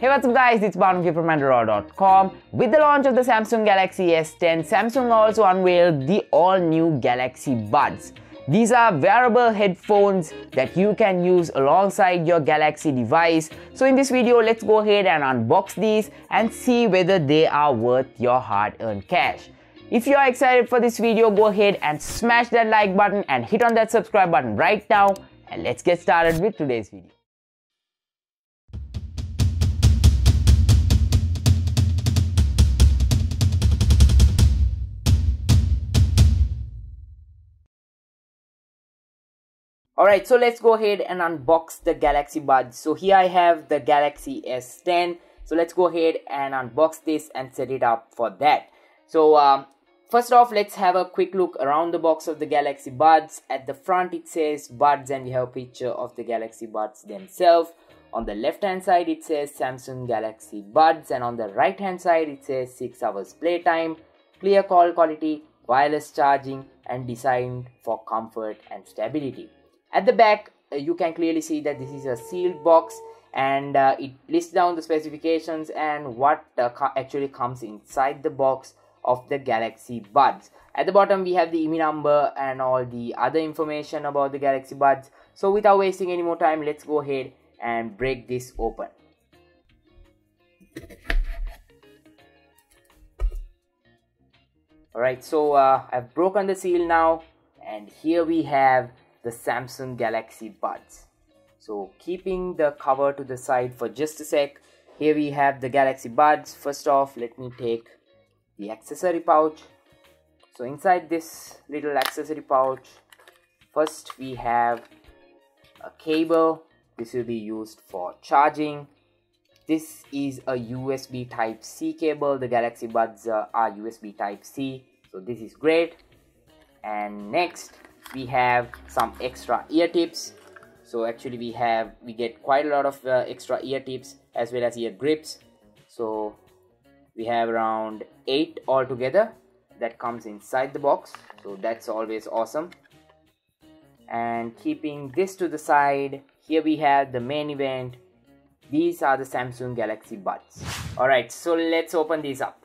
Hey, what's up guys, it's Banu from Andro.com. With the launch of the Samsung Galaxy S10, Samsung also unveiled the all-new Galaxy Buds. These are wearable headphones that you can use alongside your Galaxy device. So in this video, let's go ahead and unbox these and see whether they are worth your hard-earned cash. If you are excited for this video, go ahead and smash that like button and hit on that subscribe button right now. And let's get started with today's video. Alright, so let's go ahead and unbox the Galaxy Buds. So here I have the Galaxy S10. So let's go ahead and unbox this and set it up for that. So first off, let's have a quick look around the box of the Galaxy Buds. At the front it says Buds and we have a picture of the Galaxy Buds themselves. On the left hand side it says Samsung Galaxy Buds, and on the right hand side it says 6 hours playtime, clear call quality, wireless charging, and designed for comfort and stability. At the back, you can clearly see that this is a sealed box, and it lists down the specifications and what actually comes inside the box of the Galaxy Buds. At the bottom, we have the IMEI number and all the other information about the Galaxy Buds. So without wasting any more time, let's go ahead and break this open. Alright, so I've broken the seal now, and here we have the Samsung Galaxy Buds. So keeping the cover to the side for just a sec, here we have the Galaxy Buds. First off, let me take the accessory pouch. So inside this little accessory pouch, first we have a cable. This will be used for charging. This is a USB Type-C cable. The Galaxy Buds are USB Type-C, so this is great. And next we have some extra ear tips. So actually we get quite a lot of extra ear tips as well as ear grips. So we have around 8 altogether that comes inside the box, so that's always awesome. And keeping this to the side, here we have the main event. These are the Samsung Galaxy Buds. Alright, so let's open these up.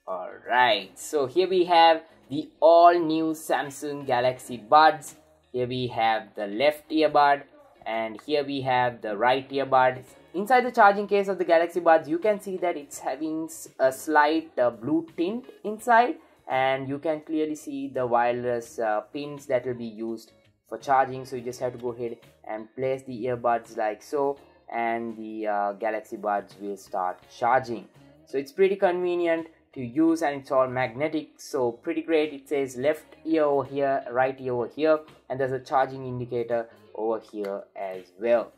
Alright, so here we have the all new Samsung Galaxy Buds. Here we have the left earbud and here we have the right earbud. Inside the charging case of the Galaxy Buds, you can see that it's having a slight blue tint inside, and you can clearly see the wireless pins that will be used for charging. So you just have to go ahead and place the earbuds like so, and the Galaxy Buds will start charging. So it's pretty convenient to use, and it's all magnetic, so pretty great. It says left ear over here, right ear over here, and there's a charging indicator over here as well.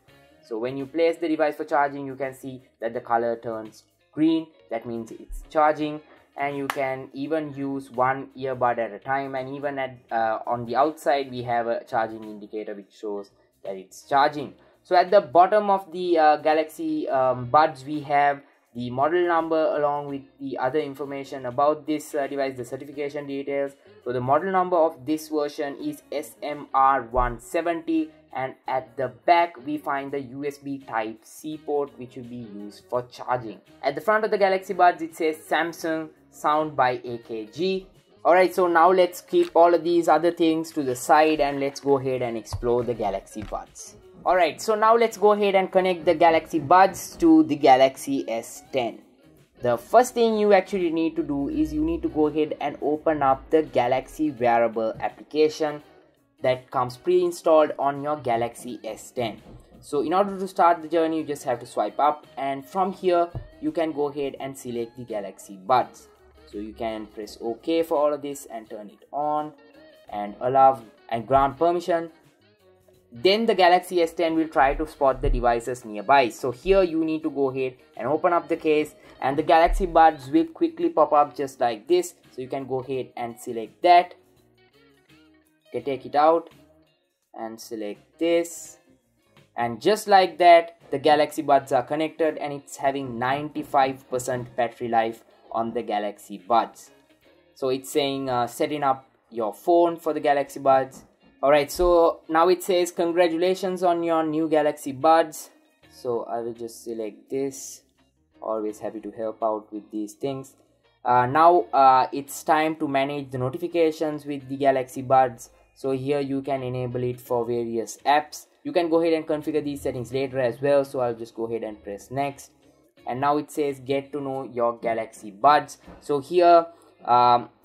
So when you place the device for charging, you can see that the color turns green. That means it's charging, and you can even use one earbud at a time. And even at on the outside we have a charging indicator which shows that it's charging. So at the bottom of the Galaxy Buds, we have the model number along with the other information about this device, the certification details. So the model number of this version is SMR170, and at the back we find the USB Type-C port which will be used for charging. At the front of the Galaxy Buds it says Samsung Sound by AKG. Alright, so now let's keep all of these other things to the side and let's go ahead and explore the Galaxy Buds. Alright, so now let's go ahead and connect the Galaxy Buds to the Galaxy S10. The first thing you actually need to do is you need to go ahead and open up the Galaxy Wearable application that comes pre-installed on your Galaxy S10. So in order to start the journey, you just have to swipe up, and from here you can go ahead and select the Galaxy Buds. So you can press OK for all of this and turn it on and allow and grant permission. Then the Galaxy S10 will try to spot the devices nearby. So here you need to go ahead and open up the case, and the Galaxy Buds will quickly pop up just like this. So you can go ahead and select that. Okay, take it out and select this, and just like that the Galaxy Buds are connected, and it's having 95% battery life on the Galaxy Buds. So it's saying setting up your phone for the Galaxy Buds, Alright, so now it says congratulations on your new Galaxy Buds. So I will just select this. Always happy to help out with these things. Now it's time to manage the notifications with the Galaxy Buds. So here you can enable it for various apps. You can go ahead and configure these settings later as well. So I'll just go ahead and press next. And now it says get to know your Galaxy Buds. So here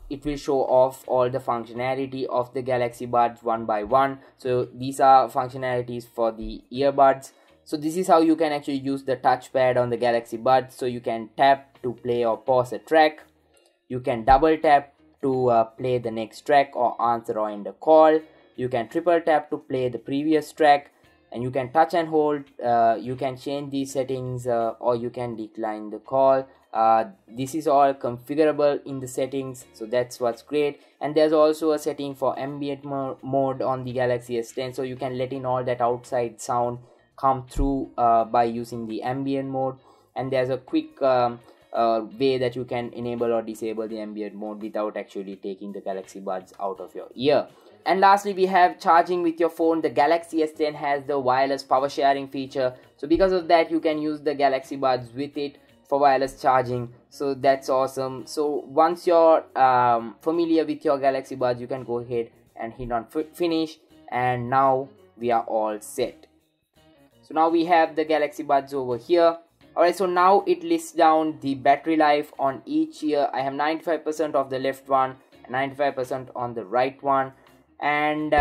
it will show off all the functionality of the Galaxy Buds one by one. So these are functionalities for the earbuds. So this is how you can actually use the touchpad on the Galaxy Buds. So you can tap to play or pause a track. You can double tap to play the next track or answer or end a call. You can triple tap to play the previous track. And you can touch and hold. You can change these settings or you can decline the call. This is all configurable in the settings, so that's what's great. And there's also a setting for ambient mode on the Galaxy S10, so you can let in all that outside sound come through by using the ambient mode. And there's a quick way that you can enable or disable the ambient mode without actually taking the Galaxy Buds out of your ear. And lastly, we have charging with your phone. The Galaxy S10 has the wireless power sharing feature, so because of that you can use the Galaxy Buds with it for wireless charging. So that's awesome. So once you're familiar with your Galaxy Buds, you can go ahead and hit on finish, and now we are all set. So now we have the Galaxy Buds over here. Alright, so now it lists down the battery life on each ear. I have 95% of the left one, 95% on the right one. And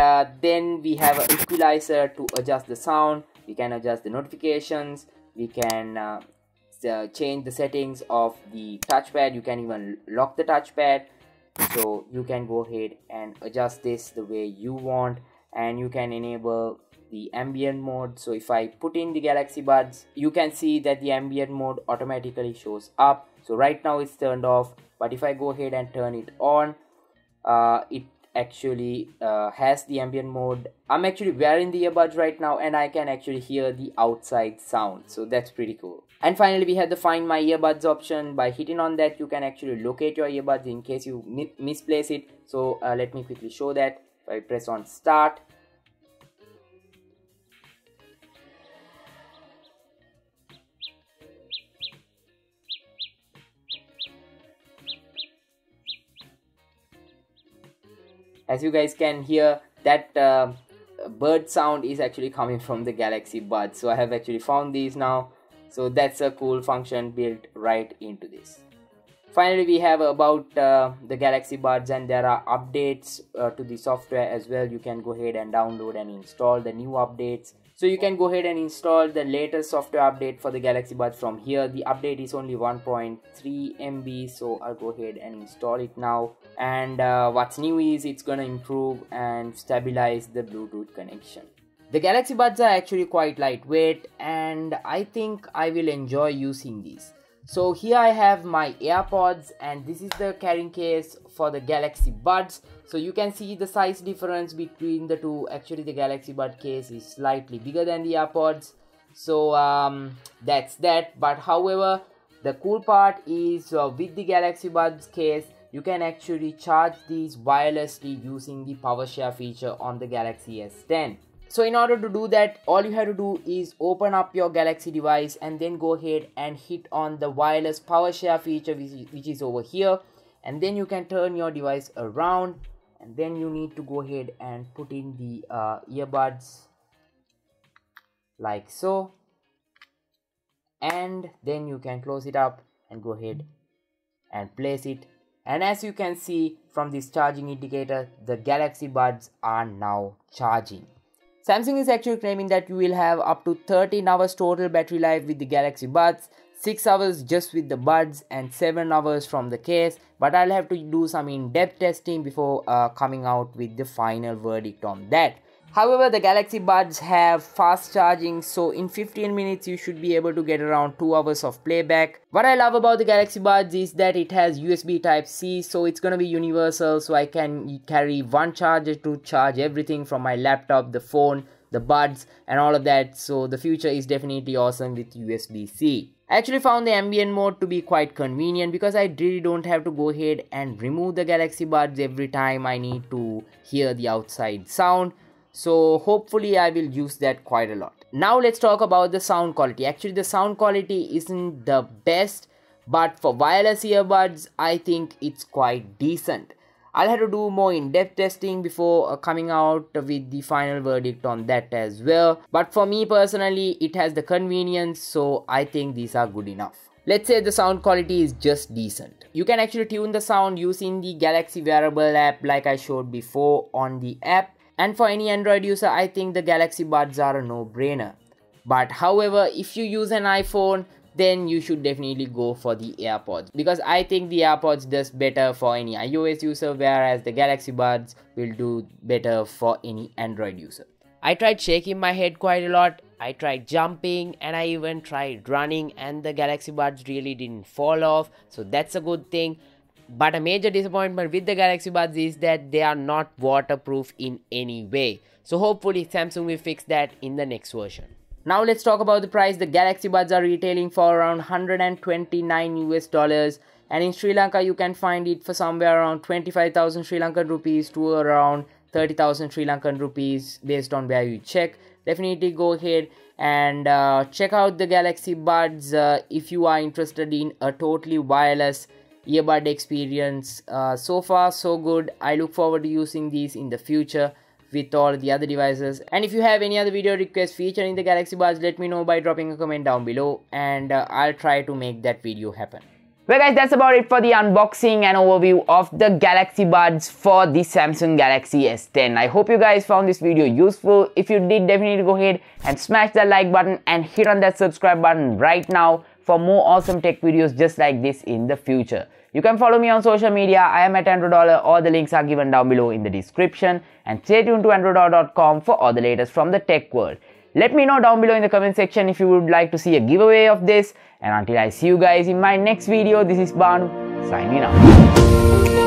then we have an equalizer to adjust the sound. We can adjust the notifications. We can change the settings of the touchpad. You can even lock the touchpad. So you can go ahead and adjust this the way you want. And you can enable the ambient mode. So if I put in the Galaxy Buds, you can see that the ambient mode automatically shows up. So right now it's turned off, but if I go ahead and turn it on, it actually has the ambient mode. I'm actually wearing the earbuds right now and I can actually hear the outside sound, so that's pretty cool. And finally we have the find my earbuds option. By hitting on that you can actually locate your earbuds in case you misplace it. So let me quickly show that. If I press on start, as you guys can hear, that bird sound is actually coming from the Galaxy Buds. So I have actually found these now. So that's a cool function built right into this. Finally, we have about the Galaxy Buds, and there are updates to the software as well. You can go ahead and download and install the new updates. So you can go ahead and install the latest software update for the Galaxy Buds from here. The update is only 1.3 MB, so I'll go ahead and install it now. And what's new is it's gonna improve and stabilize the Bluetooth connection. The Galaxy Buds are actually quite lightweight, and I think I will enjoy using these. So here I have my AirPods, and this is the carrying case for the Galaxy Buds. So you can see the size difference between the two. Actually the Galaxy Bud case is slightly bigger than the AirPods. So that's that. But however, the cool part is with the Galaxy Buds case, you can actually charge these wirelessly using the power share feature on the Galaxy S10. So in order to do that, all you have to do is open up your Galaxy device and then go ahead and hit on the wireless power share feature, which is over here. And then you can turn your device around, and then you need to go ahead and put in the earbuds like so. And then you can close it up and go ahead and place it. And as you can see from this charging indicator, the Galaxy Buds are now charging. Samsung is actually claiming that you will have up to 13 hours total battery life with the Galaxy Buds, 6 hours just with the Buds and 7 hours from the case. But I'll have to do some in-depth testing before coming out with the final verdict on that. However, the Galaxy Buds have fast charging, so in 15 minutes you should be able to get around 2 hours of playback. What I love about the Galaxy Buds is that it has USB Type-C, so it's gonna be universal, so I can carry one charger to charge everything from my laptop, the phone, the Buds and all of that. So the future is definitely awesome with USB-C. I actually found the ambient mode to be quite convenient because I really don't have to go ahead and remove the Galaxy Buds every time I need to hear the outside sound. so hopefully I will use that quite a lot. Now let's talk about the sound quality. Actually, the sound quality isn't the best, but for wireless earbuds I think it's quite decent. I'll have to do more in-depth testing before coming out with the final verdict on that as well. But for me personally, it has the convenience, so I think these are good enough. Let's say the sound quality is just decent. You can actually tune the sound using the Galaxy Wearable app like I showed before on the app. And for any Android user, I think the Galaxy Buds are a no-brainer. But however, if you use an iPhone, then you should definitely go for the AirPods, because I think the AirPods does better for any iOS user, whereas the Galaxy Buds will do better for any Android user. I tried shaking my head quite a lot, I tried jumping, and I even tried running, and the Galaxy Buds really didn't fall off, so that's a good thing. But a major disappointment with the Galaxy Buds is that they are not waterproof in any way. So hopefully Samsung will fix that in the next version. Now let's talk about the price. The Galaxy Buds are retailing for around $129 and in Sri Lanka you can find it for somewhere around 25,000 Sri Lankan rupees to around 30,000 Sri Lankan rupees based on where you check. Definitely go ahead and check out the Galaxy Buds if you are interested in a totally wireless earbud experience. So far so good. I look forward to using these in the future with all the other devices. And if you have any other video requests featuring the Galaxy Buds, let me know by dropping a comment down below, and I'll try to make that video happen. Well guys, that's about it for the unboxing and overview of the Galaxy Buds for the Samsung Galaxy S10. I hope you guys found this video useful. If you did, definitely go ahead and smash that like button and hit on that subscribe button right now for more awesome tech videos just like this in the future. You can follow me on social media. I am at Andro Dollar. All the links are given down below in the description. And stay tuned to androdollar.com for all the latest from the tech world. Let me know down below in the comment section if you would like to see a giveaway of this. And until I see you guys in my next video, this is Banu signing out.